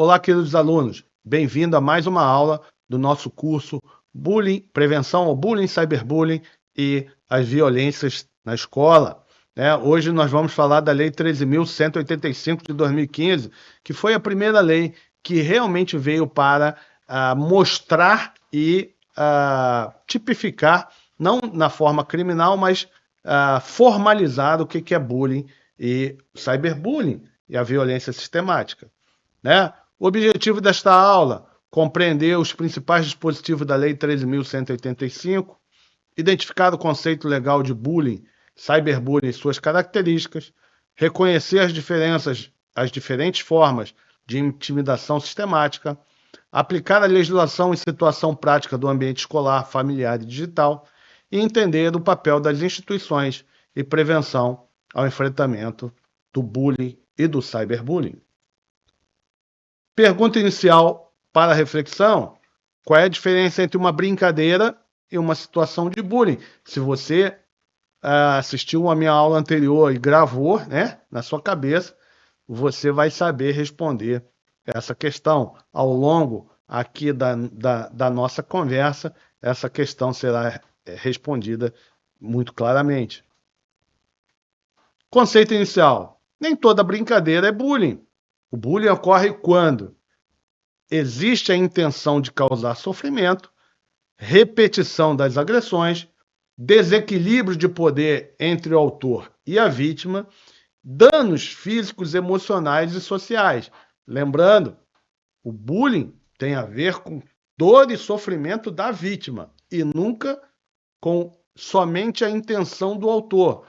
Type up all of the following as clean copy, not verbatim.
Olá, queridos alunos. Bem-vindo a mais uma aula do nosso curso Bullying, Prevenção ao Bullying, Cyberbullying e as Violências na Escola. Hoje nós vamos falar da Lei 13.185 de 2015, que foi a primeira lei que realmente veio para mostrar e tipificar, não na forma criminal, mas formalizar o que é bullying e cyberbullying e a violência sistemática. O objetivo desta aula, compreender os principais dispositivos da Lei 13.185, identificar o conceito legal de bullying, cyberbullying e suas características, reconhecer as diferentes formas de intimidação sistemática, aplicar a legislação em situação prática do ambiente escolar, familiar e digital e entender o papel das instituições e prevenção ao enfrentamento do bullying e do cyberbullying. Pergunta inicial para reflexão: qual é a diferença entre uma brincadeira e uma situação de bullying? Se você assistiu a minha aula anterior e gravou, na sua cabeça, você vai saber responder essa questão. Ao longo aqui da nossa conversa, essa questão será respondida muito claramente. Conceito inicial: nem toda brincadeira é bullying. O bullying ocorre quando existe a intenção de causar sofrimento, repetição das agressões, desequilíbrio de poder entre o autor e a vítima, danos físicos, emocionais e sociais. Lembrando, o bullying tem a ver com dor e sofrimento da vítima e nunca com somente a intenção do autor,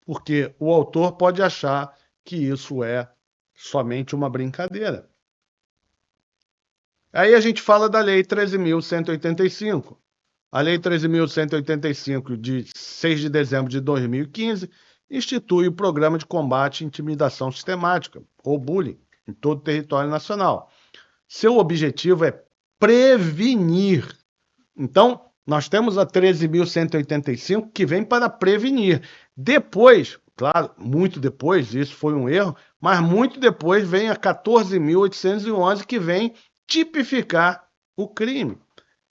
porque o autor pode achar que isso é somente uma brincadeira. Aí a gente fala da Lei 13.185. A Lei 13.185, de 6 de dezembro de 2015, institui o Programa de Combate à Intimidação Sistemática, ou bullying, em todo o território nacional. Seu objetivo é prevenir. Então, nós temos a 13.185, que vem para prevenir. Depois, claro, muito depois, isso foi um erro, mas muito depois vem a 14.811, que vem tipificar o crime.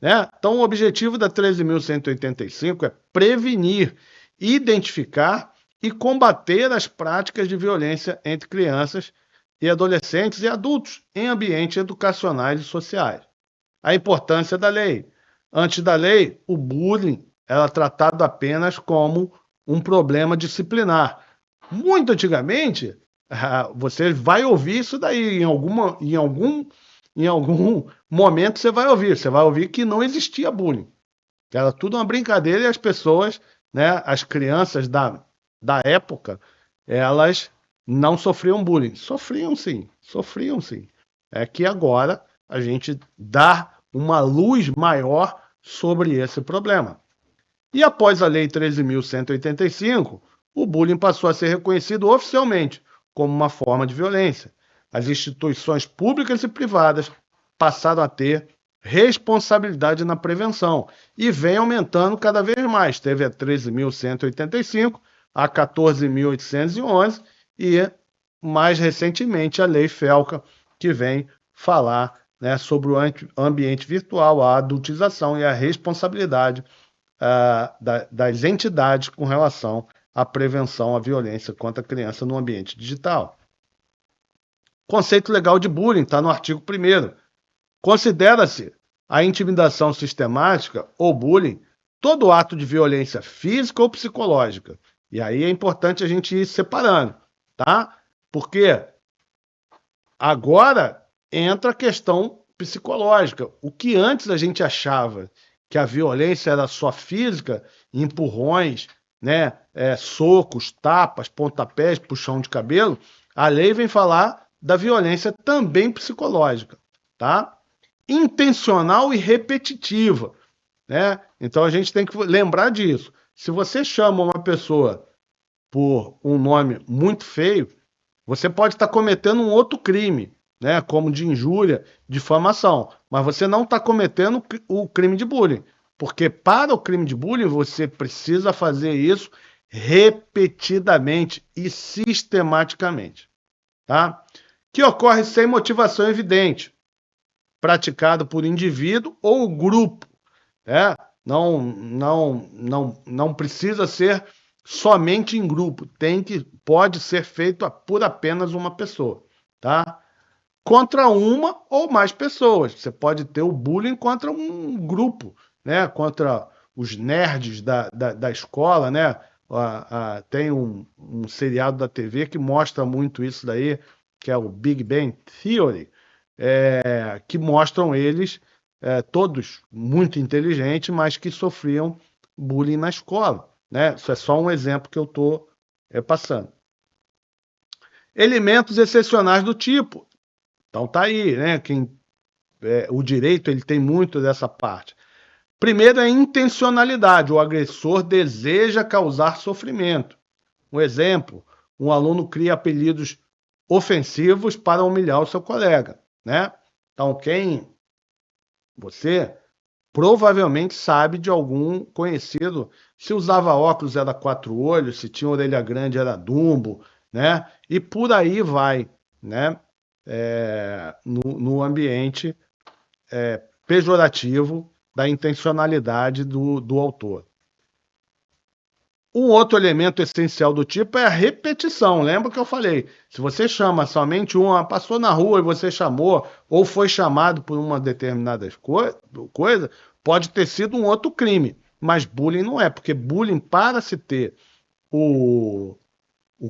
Então, o objetivo da 13.185 é prevenir, identificar e combater as práticas de violência entre crianças e adolescentes e adultos em ambientes educacionais e sociais. A importância da lei. Antes da lei, o bullying era tratado apenas como um problema disciplinar. Muito antigamente, você vai ouvir isso daí, em algum momento você vai ouvir que não existia bullying. Era tudo uma brincadeira e as pessoas, as crianças da época, elas não sofriam bullying. Sofriam sim. É que agora a gente dá uma luz maior sobre esse problema. E após a Lei 13.185, o bullying passou a ser reconhecido oficialmente como uma forma de violência. As instituições públicas e privadas passaram a ter responsabilidade na prevenção e vem aumentando cada vez mais. Teve a 13.185, a 14.811 e, mais recentemente, a Lei FELCA, que vem falar sobre o ambiente virtual, a adultização e a responsabilidade das entidades com relação à prevenção à violência contra a criança no ambiente digital. Conceito legal de bullying está no artigo 1º. Considera-se a intimidação sistemática ou bullying todo ato de violência física ou psicológica. E aí é importante a gente ir separando, tá? Porque agora entra a questão psicológica. O que antes a gente achava que a violência era só física, empurrões, socos, tapas, pontapés, puxão de cabelo, a lei vem falar da violência também psicológica, tá? Intencional e repetitiva, Então a gente tem que lembrar disso. Se você chama uma pessoa por um nome muito feio, você pode estar cometendo um outro crime, como de injúria, difamação, mas você não está cometendo o crime de bullying, porque para o crime de bullying você precisa fazer isso repetidamente e sistematicamente, tá? que ocorre sem motivação evidente, praticado por indivíduo ou grupo, né? Não precisa ser somente em grupo, pode ser feito por apenas uma pessoa, tá? Contra uma ou mais pessoas. Você pode ter o bullying contra um grupo, né? Contra os nerds da escola, né? Tem um seriado da TV que mostra muito isso daí, que é o Big Bang Theory, que mostram eles todos muito inteligentes, mas que sofriam bullying na escola, né? Isso é só um exemplo que eu estou passando. Elementos excepcionais do tipo. Então tá aí, né? O direito ele tem muito dessa parte. Primeiro é a intencionalidade. O agressor deseja causar sofrimento. Um exemplo, um aluno cria apelidos ofensivos para humilhar o seu colega, né? Então você provavelmente sabe de algum conhecido, se usava óculos era quatro olhos, se tinha orelha grande era Dumbo, né? E por aí vai, né? No ambiente pejorativo da intencionalidade do autor. Um outro elemento essencial do tipo é a repetição. Lembra que eu falei? Se você chama somente uma, passou na rua e você chamou, ou foi chamado por uma determinada coisa, pode ter sido um outro crime. Mas bullying não é, porque bullying, para se ter o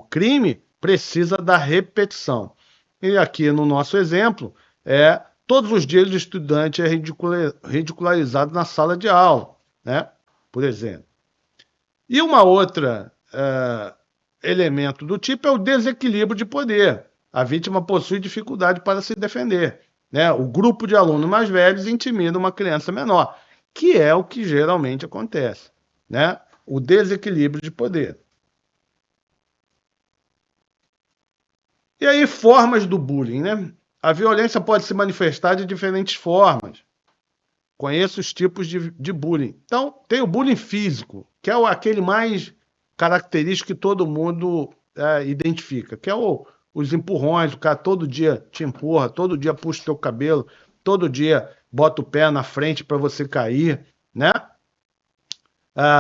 crime, precisa da repetição. E aqui no nosso exemplo, todos os dias o estudante é ridicularizado na sala de aula, né? Por exemplo. E uma outra elemento do tipo é o desequilíbrio de poder. A vítima possui dificuldade para se defender, né? O grupo de alunos mais velhos intimida uma criança menor, que é o que geralmente acontece, né? O desequilíbrio de poder. E aí, formas do bullying, né? A violência pode se manifestar de diferentes formas. Conheço os tipos de bullying. Então, tem o bullying físico, que é aquele mais característico que todo mundo identifica, que é os empurrões, o cara todo dia te empurra, todo dia puxa o teu cabelo, todo dia bota o pé na frente para você cair, né?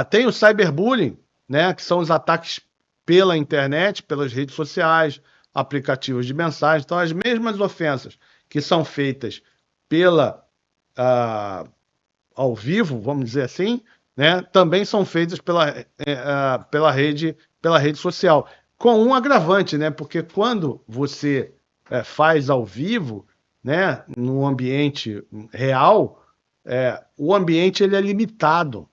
Tem o cyberbullying, né? Que são os ataques pela internet, pelas redes sociais, aplicativos de mensagem. Então, as mesmas ofensas que são feitas pela ao vivo, vamos dizer assim, né, também são feitas pela rede social, com um agravante, né, porque quando você faz ao vivo, né, no ambiente real, o ambiente ele é limitado.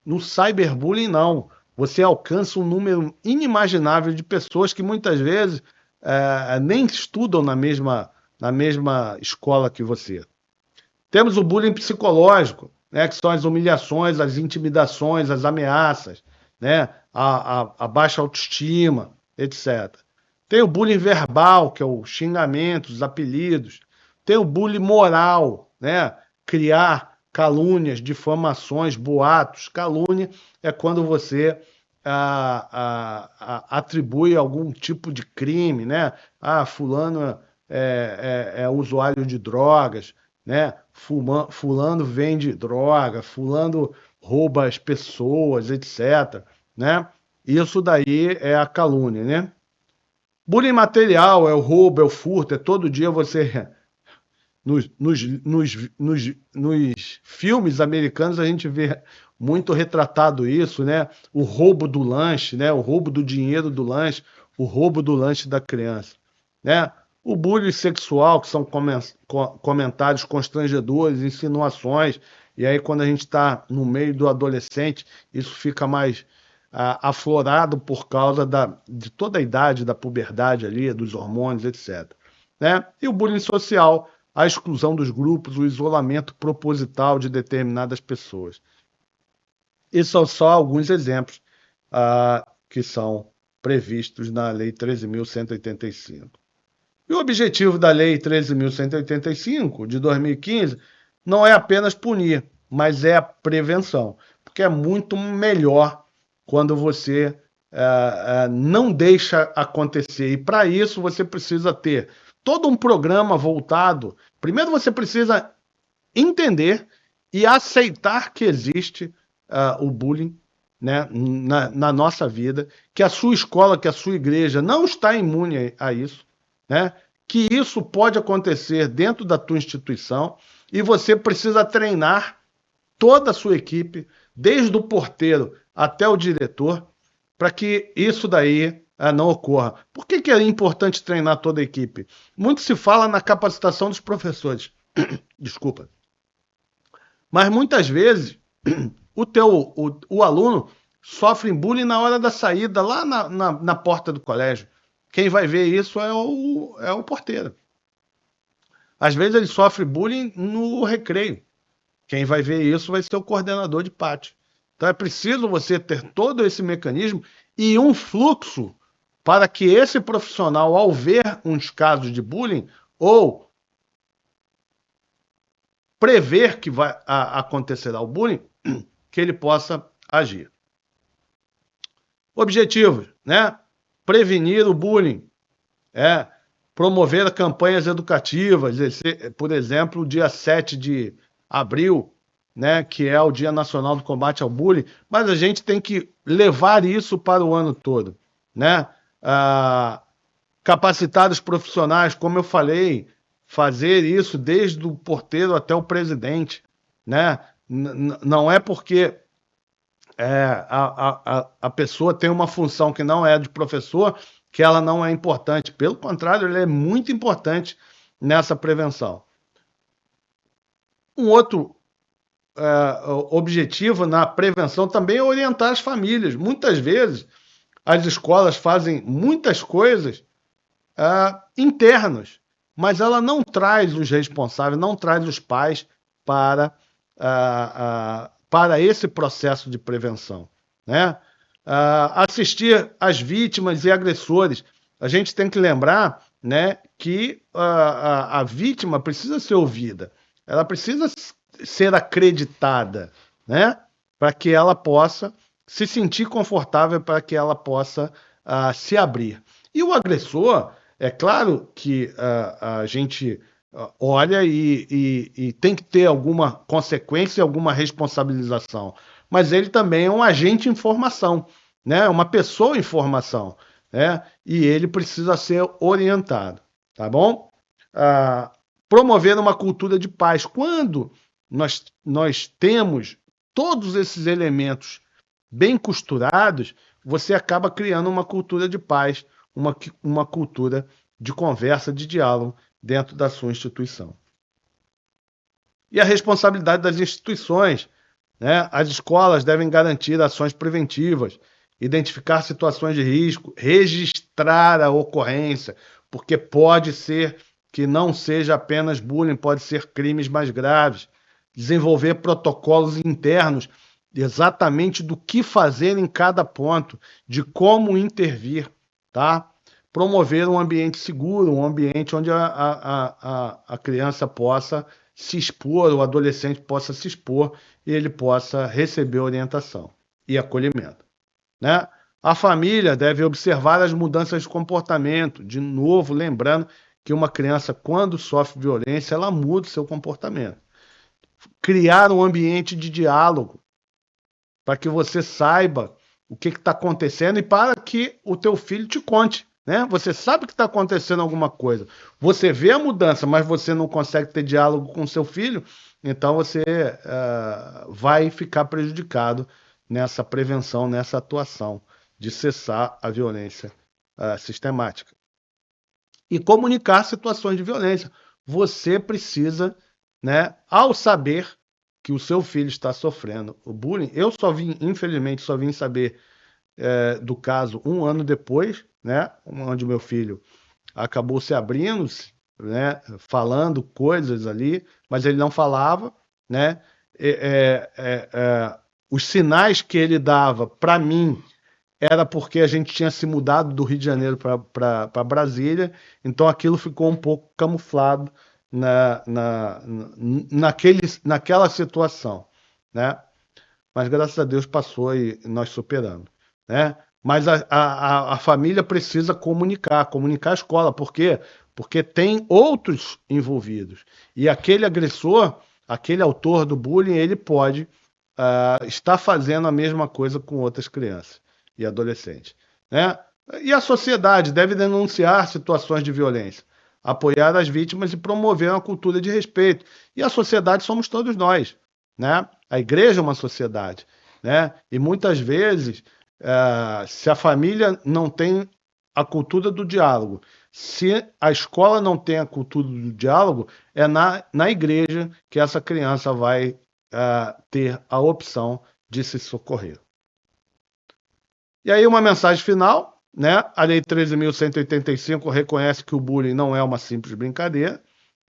No cyberbullying, não. Você alcança um número inimaginável de pessoas que muitas vezes nem estudam na mesma escola que você. Temos o bullying psicológico, né, que são as humilhações, as intimidações, as ameaças, né, a baixa autoestima, etc. Tem o bullying verbal, que é o xingamento, os apelidos. Tem o bullying moral, né, criar calúnias, difamações, boatos. Calúnia é quando você atribui algum tipo de crime, né? Fulano é usuário de drogas, né? Fulano vende droga, fulano rouba as pessoas, etc, né? Isso daí é a calúnia, né? Bullying material é o roubo, é o furto, é todo dia você... Nos filmes americanos a gente vê muito retratado isso, né? O roubo do lanche, né? O roubo do dinheiro do lanche, o roubo do lanche da criança, né? O bullying sexual, que são comentários constrangedores, insinuações, e aí quando a gente está no meio do adolescente, isso fica mais aflorado por causa de toda a idade, da puberdade ali, dos hormônios, etc, né? E o bullying social, a exclusão dos grupos, o isolamento proposital de determinadas pessoas. Esses são só alguns exemplos que são previstos na Lei 13.185. E o objetivo da Lei 13.185, de 2015, não é apenas punir, mas é a prevenção. Porque é muito melhor quando você não deixa acontecer. E para isso você precisa ter todo um programa voltado. Primeiro você precisa entender e aceitar que existe o bullying, né, na nossa vida, que a sua escola, que a sua igreja não está imune a isso, né, que isso pode acontecer dentro da tua instituição e você precisa treinar toda a sua equipe, desde o porteiro até o diretor, para que isso daí não ocorra. Por que é importante treinar toda a equipe? Muito se fala na capacitação dos professores. Desculpa. Mas muitas vezes o aluno sofre bullying na hora da saída, lá na porta do colégio. Quem vai ver isso é o porteiro. Às vezes ele sofre bullying no recreio. Quem vai ver isso vai ser o coordenador de pátio. Então é preciso você ter todo esse mecanismo e um fluxo para que esse profissional, ao ver uns casos de bullying ou prever que vai acontecerá o bullying, que ele possa agir. Objetivos, né? Prevenir o bullying, promover campanhas educativas, por exemplo, o dia 7 de abril, né, que é o Dia Nacional do Combate ao Bullying, mas a gente tem que levar isso para o ano todo, né? Capacitar os profissionais, como eu falei, fazer isso desde o porteiro até o presidente, né? Não é porque a pessoa tem uma função que não é de professor que ela não é importante. Pelo contrário, ela é muito importante nessa prevenção. Um outro objetivo na prevenção também é orientar as famílias. Muitas vezes, as escolas fazem muitas coisas internas, mas ela não traz os responsáveis, não traz os pais para esse processo de prevenção, né? Assistir às vítimas e agressores. A gente tem que lembrar, né, que a vítima precisa ser ouvida, ela precisa ser acreditada, né, para que ela possa se sentir confortável, para que ela possa se abrir. E o agressor, é claro que a gente olha e tem que ter alguma consequência, alguma responsabilização. Mas ele também é um agente em formação, né? Uma pessoa em formação, né? E ele precisa ser orientado, tá bom? Promover uma cultura de paz. Quando nós temos todos esses elementos bem costurados, você acaba criando uma cultura de paz, uma cultura de conversa, de diálogo dentro da sua instituição. E a responsabilidade das instituições, né? As escolas devem garantir ações preventivas, identificar situações de risco, registrar a ocorrência, porque pode ser que não seja apenas bullying, pode ser crimes mais graves, desenvolver protocolos internos exatamente do que fazer em cada ponto, de como intervir, tá? Promover um ambiente seguro, um ambiente onde a criança possa se expor, o adolescente possa se expor e ele possa receber orientação e acolhimento, né? A família deve observar as mudanças de comportamento, de novo, lembrando que uma criança, quando sofre violência, ela muda o seu comportamento. Criar um ambiente de diálogo, para que você saiba o que está acontecendo e para que o teu filho te conte, né? Você sabe que está acontecendo alguma coisa. Você vê a mudança, mas você não consegue ter diálogo com seu filho, então você vai ficar prejudicado nessa prevenção, nessa atuação de cessar a violência sistemática. E comunicar situações de violência. Você precisa, né, ao saber que o seu filho está sofrendo o bullying, infelizmente, só vim saber do caso um ano depois, né, onde meu filho acabou se abrindo, né, falando coisas ali, mas ele não falava, né, os sinais que ele dava para mim era porque a gente tinha se mudado do Rio de Janeiro para Brasília, então aquilo ficou um pouco camuflado naquela situação, né? Mas graças a Deus passou e nós superamos, né? Mas a família precisa comunicar a escola. Por quê? porque tem outros envolvidos. E aquele agressor, aquele autor do bullying, ele pode estar fazendo a mesma coisa com outras crianças e adolescentes, né? E a sociedade deve denunciar situações de violência, apoiar as vítimas e promover uma cultura de respeito. E a sociedade somos todos nós, né? A igreja é uma sociedade, né? E muitas vezes, se a família não tem a cultura do diálogo, se a escola não tem a cultura do diálogo, é na igreja que essa criança vai ter a opção de se socorrer. E aí uma mensagem final, né? A Lei 13.185 reconhece que o bullying não é uma simples brincadeira,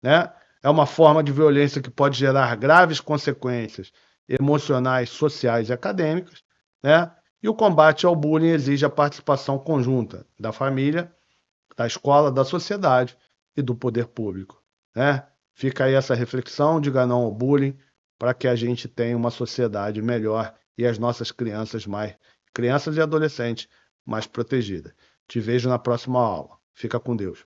né? É uma forma de violência que pode gerar graves consequências emocionais, sociais e acadêmicas, né? E o combate ao bullying exige a participação conjunta da família, da escola, da sociedade e do poder público, né? Fica aí essa reflexão, diga não ao bullying, para que a gente tenha uma sociedade melhor e as nossas crianças e adolescentes mais protegidas. Te vejo na próxima aula. Fica com Deus.